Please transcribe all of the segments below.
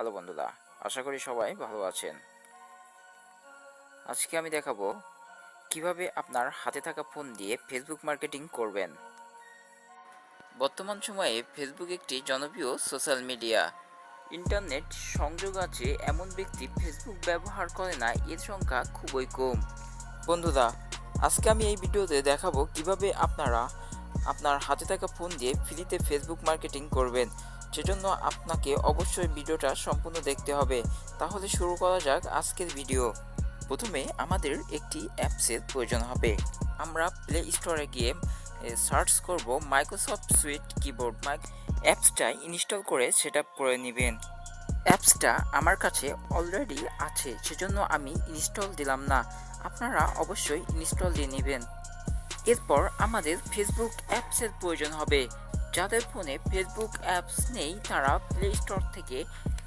Hello বন্ধুরা, আশা করি সবাই ভালো আছেন। আজকে আমি দেখাবো কিভাবে আপনার হাতে থাকা ফোন দিয়ে ফেসবুক মার্কেটিং করবেন। বর্তমান সময়ে ফেসবুক একটি জনপ্রিয় সোশ্যাল মিডিয়া। ইন্টারনেট সংযোগ আছে এমন ব্যক্তি ফেসবুক ব্যবহার করে না, এর সংখ্যা খুবই কম। বন্ধুরা, আজকে আমি এই ভিডিওতে দেখাবো কিভাবে আপনারা আপনার হাতে থাকা ফোন দিয়ে ফ্রিতে ফেসবুক মার্কেটিং করবেন। সেজন্য আপনাকে অবশ্যই ভিডিওটা সম্পূর্ণ দেখতে হবে। তাহলে শুরু করা যাক আজকের ভিডিও। প্রথমে আমাদের একটি অ্যাপসের প্রয়োজন হবে। আমরা প্লে স্টোরে গিয়ে সার্চ করব মাইক্রোসফট সুইট কিবোর্ড। অ্যাপসটা ইনস্টল করে সেটআপ করে নেবেন। অ্যাপসটা আমার কাছে অলরেডি আছে, সেজন্য আমি ইনস্টল দিলাম না। আপনারা অবশ্যই ইনস্টল দিয়ে নেবেন। এরপর আমাদের ফেসবুক অ্যাপসের প্রয়োজন হবে। যাদের ফোনে ফেসবুক অ্যাপস নেই তারা প্লে স্টোর থেকে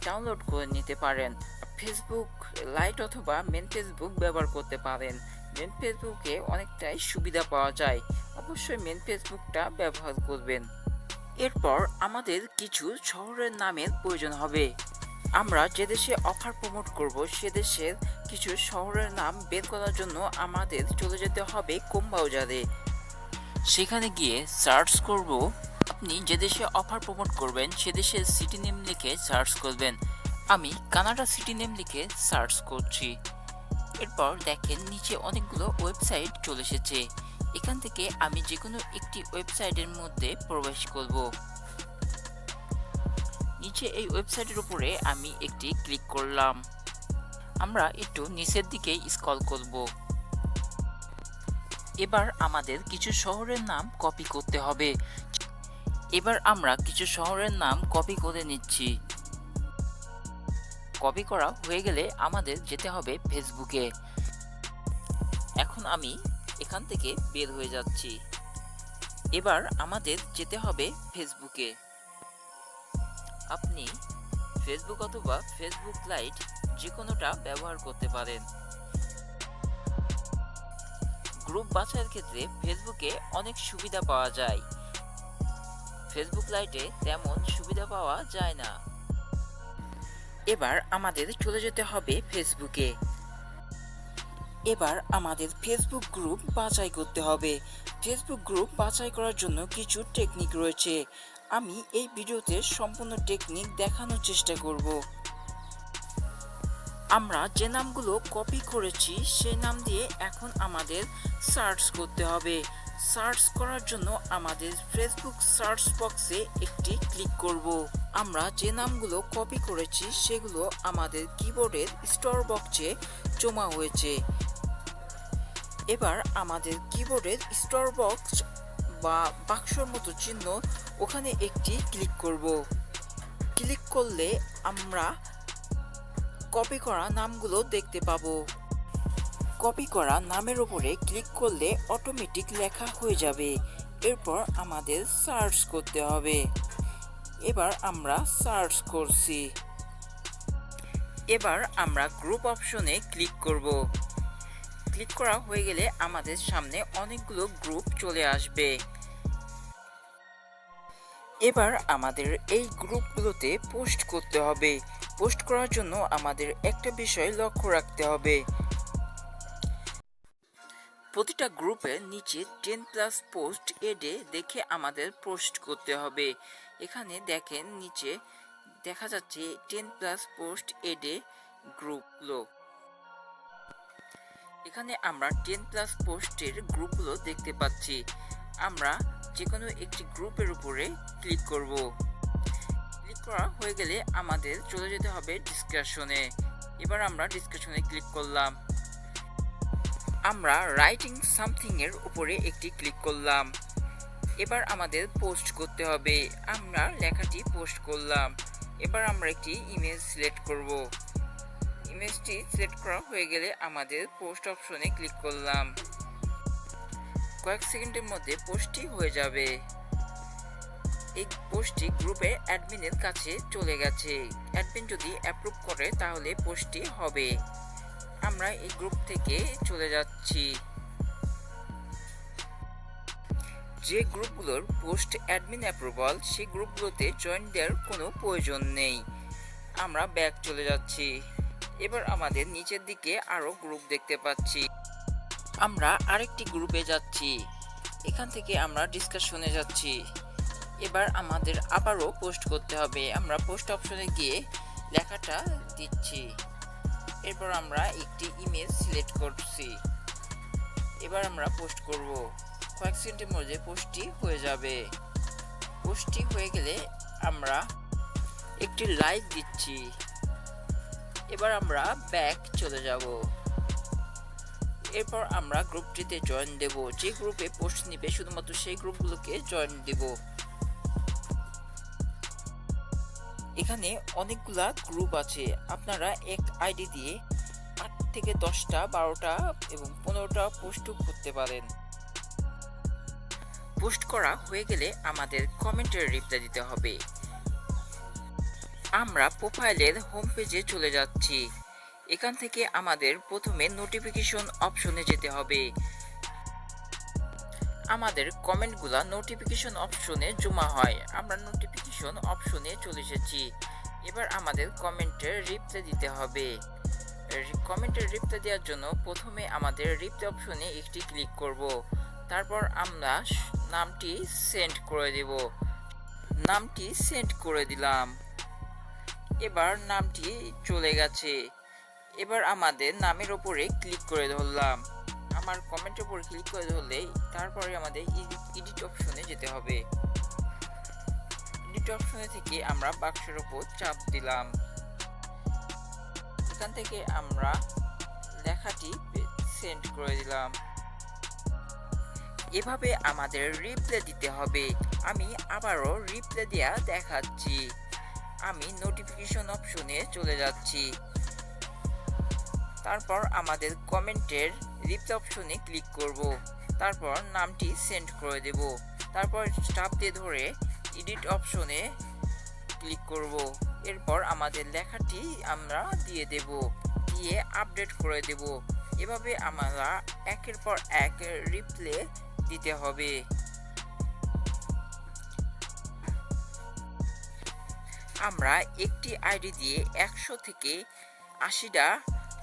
ডাউনলোড করে নিতে পারেন। ফেসবুক লাইট অথবা মেন ফেসবুক ব্যবহার করতে পারেন। মেন ফেসবুকে অনেকটাই সুবিধা পাওয়া যায়, অবশ্যই মেন ফেসবুকটা ব্যবহার করবেন। এরপর আমাদের কিছু শহরের নামের প্রয়োজন হবে। আমরা যে দেশে অফার প্রমোট করব সে দেশের কিছু শহরের নাম বের করার জন্য আমাদের চলে যেতে হবে কম ব্রাউজারে। সেখানে গিয়ে সার্চ করব, আপনি যে দেশে অফার প্রমোট করবেন সে দেশের সিটি নেম লিখে সার্চ করবেন। আমি কানাডা সিটি নেম লিখে সার্চ করছি। এরপর দেখেন নিচে অনেকগুলো ওয়েবসাইট চলে এসেছে। এখান থেকে আমি যে কোনো একটি ওয়েবসাইটের মধ্যে প্রবেশ করব। নিচে এই ওয়েবসাইটের উপরে আমি একটি ক্লিক করলাম। আমরা একটু নিচের দিকে স্ক্রল করব। এবার আমাদের কিছু শহরের নাম কপি করতে হবে। এবার আমরা কিছু শহরের নাম কপি করে নিচ্ছি। কপি করা হয়ে গেলে আমাদের যেতে হবে ফেসবুকে। এখন আমি এখান থেকে বের হয়ে যাচ্ছি। এবার আমাদের যেতে হবে ফেসবুকে। আপনি ফেসবুক অথবা ফেসবুক লাইট যে কোনোটা ব্যবহার করতে পারেন। গ্রুপ বাছাইয়ের ক্ষেত্রে ফেসবুকে অনেক সুবিধা পাওয়া যায়, ফেসবুক লাইটে তেমন সুবিধা পাওয়া যায় না। এবার আমাদের চলে যেতে হবে ফেসবুকে। এবার আমাদের ফেসবুক গ্রুপ বাছাই করতে হবে। ফেসবুক গ্রুপ বাছাই করার জন্য কিছু টেকনিক রয়েছে। আমি এই ভিডিওতে সম্পূর্ণ টেকনিক দেখানোর চেষ্টা করব। আমরা যে নামগুলো কপি করেছি সেই নাম দিয়ে এখন আমাদের সার্চ করতে হবে। সার্চ করার জন্য আমাদের ফেসবুক সার্চ বক্সে একটি ক্লিক করব। আমরা যে নামগুলো কপি করেছি সেগুলো আমাদের কিবোর্ডের স্টোর বক্সে জমা হয়েছে। এবার আমাদের কিবোর্ডের স্টোর বক্স বা বাক্সর মতো চিহ্ন, ওখানে একটি ক্লিক করব। ক্লিক করলে আমরা কপি করা নামগুলো দেখতে পাবো। কপি করা নামের উপরে ক্লিক করলে অটোমেটিক লেখা হয়ে যাবে। এরপর আমাদের সার্চ করতে হবে। এবার আমরা সার্চ করছি। এবার আমরা গ্রুপ অপশনে ক্লিক করব। ক্লিক করা হয়ে গেলে আমাদের সামনে অনেকগুলো গ্রুপ চলে আসবে। এবার আমাদের এই গ্রুপগুলোতে পোস্ট করতে হবে। পোস্ট করার জন্য আমাদের একটা বিষয় লক্ষ্য রাখতে হবে। প্রতিটা গ্রুপের নিচে 10+ পোস্ট এডে দেখে আমাদের পোস্ট করতে হবে। এখানে দেখেন নিচে দেখা যাচ্ছে 10+ পোস্ট এডে গ্রুপগুলো। এখানে আমরা 10+ পোস্টের গ্রুপগুলো দেখতে পাচ্ছি। আমরা যে কোনো একটি গ্রুপের উপরে ক্লিক করব। ক্লিক করা হয়ে গেলে আমাদের চলে যেতে হবে ডিসকাশনে। এবার আমরা ডিসকাশনে ক্লিক করলাম। আমরা রাইটিং সামথিং এর উপরে একটি ক্লিক করলাম। এবার আমাদের পোস্ট করতে হবে। আমরা লেখাটি পোস্ট করলাম। এবার আমরা একটি ইমেজ সিলেক্ট করব। ইমেজটি সিলেক্ট করা হয়ে গেলে আমাদের পোস্ট অপশনে ক্লিক করলাম। কয়েক সেকেন্ডের মধ্যে পোস্টটি হয়ে যাবে। এই পোস্টটি গ্রুপের অ্যাডমিনের কাছে চলে গেছে। অ্যাডমিন যদি অ্যাপ্রুভ করে তাহলে পোস্টটি হবে। আমরা এই গ্রুপ থেকে চলে যাচ্ছি। যে গ্রুপগুলোর পোস্ট অ্যাডমিন অ্যাপ্রুভাল, সেই গ্রুপগুলোতে জয়েন দেওয়ার কোনো প্রয়োজন নেই। আমরা ব্যাক চলে যাচ্ছি। এবার আমাদের নিচের দিকে আরো গ্রুপ দেখতে পাচ্ছি। আমরা আরেকটি গ্রুপে যাচ্ছি। এখান থেকে আমরা ডিসকাশনে যাচ্ছি। এবার আমাদের আবারও পোস্ট করতে হবে। আমরা পোস্ট অপশনে গিয়ে লেখাটা দিচ্ছি। এরপর আমরা একটি ইমেজ সিলেক্ট করছি। এবার আমরা পোস্ট করব। কয়েক সেকেন্ডের মধ্যে পোস্টটি হয়ে যাবে। পোস্টটি হয়ে গেলে আমরা একটি লাইক দিচ্ছি। এবার আমরা ব্যাক চলে যাব। এরপর আমরা গ্রুপটিতে জয়েন দেব। যে গ্রুপে পোস্ট নিবে শুধুমাত্র সেই গ্রুপগুলোকে জয়েন দেব। এখানে অনেকগুলা গ্রুপ আছে। আপনারা এক আইডি দিয়ে 8 থেকে 10টা 12টা এবং 15টা পোস্ট করতে পারেন। পোস্ট করা হয়ে গেলে আমাদের কমেন্টের রিপ্লাই দিতে হবে। আমরা প্রোফাইলের হোম পেজে চলে যাচ্ছি। এখান থেকে আমাদের প্রথমে নোটিফিকেশন অপশনে যেতে হবে। আমাদের কমেন্টগুলা নোটিফিকেশন অপশনে জমা হয়। আমরা নোটিফিকেশন অপশনে চলে এসেছি। এবার আমাদের কমেন্টের রিপ্লাই দিতে হবে। কমেন্টের রিপ্লাই দেওয়ার জন্য প্রথমে আমাদের রিপ্লাই অপশনে একটি ক্লিক করব। তারপর আমরা নামটি সেন্ড করে দেব। নামটি সেন্ড করে দিলাম। এবার নামটি চলে গেছে। এবার আমাদের নামের ওপরে ক্লিক করে ধরলাম। আমার কমেন্টের উপর ক্লিক করে ধরলে তারপরে আমাদের এডিট অপশনে যেতে হবে। এডিট অপশনে থেকে আমরা বাক্সের উপর চাপ দিলাম। এখান থেকে আমরা লেখাটি সেন্ড করে দিলাম। এভাবে আমাদের রিপ্লাই দিতে হবে। আমি আবারও রিপ্লাই দেয়া দেখাচ্ছি। আমি নোটিফিকেশন অপশনে চলে যাচ্ছি। তারপর আমাদের কমেন্টের রিপ্লাই অপশনে ক্লিক করব। তারপর নামটি সেন্ড করে দেব। তারপর চাপ দিয়ে ধরে এডিট অপশনে ক্লিক করব। এরপর আমাদের লেখাটি আমরা দিয়ে দেব, দিয়ে আপডেট করে দেব। এভাবে আমরা একের পর এক রিপ্লাই দিতে হবে। আমরা একটি আইডি দিয়ে 100 থেকে 80টা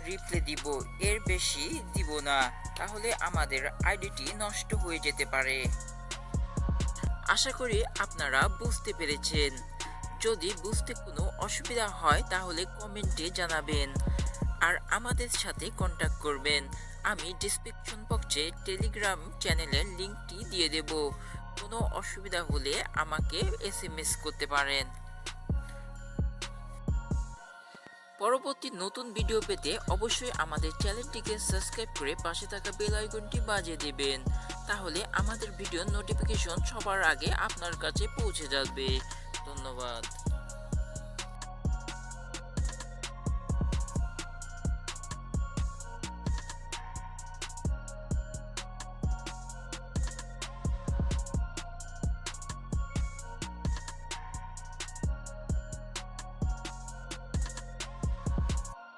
রিপ্লাই দিব, এর বেশি দিব না, তাহলে আমাদের আইডিটি নষ্ট হয়ে যেতে পারে। আশা করি আপনারা বুঝতে পেরেছেন। যদি বুঝতে কোনো অসুবিধা হয় তাহলে কমেন্টে জানাবেন আর আমাদের সাথে কন্ট্যাক্ট করবেন। আমি ডেসক্রিপশন বক্সে টেলিগ্রাম চ্যানেলের লিঙ্কটি দিয়ে দেব। কোনো অসুবিধা হলে আমাকে SMS করতে পারেন। পরবর্তী নতুন ভিডিও পেতে অবশ্যই আমাদের চ্যানেলটিকে সাবস্ক্রাইব করে পাশে থাকা বেল আইকনটি বাজিয়ে দিবেন। তাহলে আমাদের ভিডিওর নোটিফিকেশন সবার আগে আপনার কাছে পৌঁছে যাবে। ধন্যবাদ।